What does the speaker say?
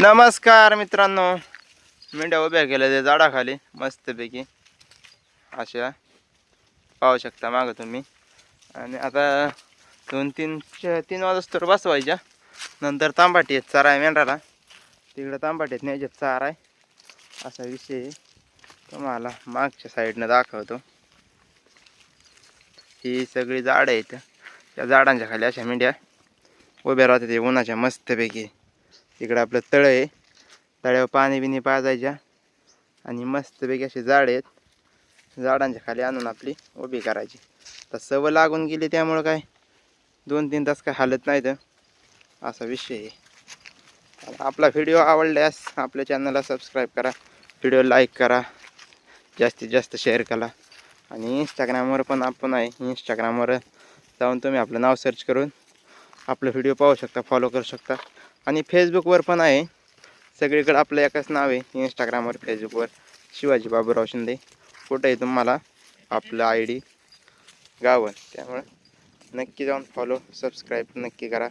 नमस्कार मित्रांनो, मेंढ्या उभ्या केल्या त्या झाडाखाली मस्तपैकी अशा पाहू शकता मागं तुम्ही. आणि आता 2-3 वाजता बसवायच्या. नंतर तांबाटी आहेत चारा आहे मेंढराला, तिकडं तांबाटीत न्यायचे चारा आहे. असा विषय आहे. तुम्हाला मागच्या साईडनं दाखवतो. ही सगळी झाडं आहेत, त्या झाडांच्या खाली अशा मेंढ्या उभ्या राहतात ते उन्हाच्या मस्तपैकी. इकडं आपलं तळ आहे, तळ्यावर पाणी बिणी पाजायच्या आणि मस्तपैकी असे झाड आहेत, झाडांच्या खाली आणून आपली उभी करायची. तर सवय लागून गेली त्यामुळं काय 2-3 तास काय हालत नाही तर असा विषय आहे. आपला व्हिडिओ आवडल्यास आपल्या चॅनलला सबस्क्राईब करा, व्हिडिओ लाईक करा, जास्तीत जास्त शेअर करा. आणि इंस्टाग्रामवर पण आपण आहे, इंस्टाग्रामवर जाऊन तुम्ही आपलं नाव सर्च करून आपलं व्हिडिओ पाहू शकता, फॉलो करू शकता. आणि फेसबुकवर पण आहे, सगळीकडे आपलं एकच नाव आहे इंस्टाग्रामवर फेसबुकवर, शिवाजी बाबूराव शिंदे. कुठंही तुम्हाला आपलं ID गावन, त्यामुळे नक्की जाऊन फॉलो सबस्क्राईब नक्की करा.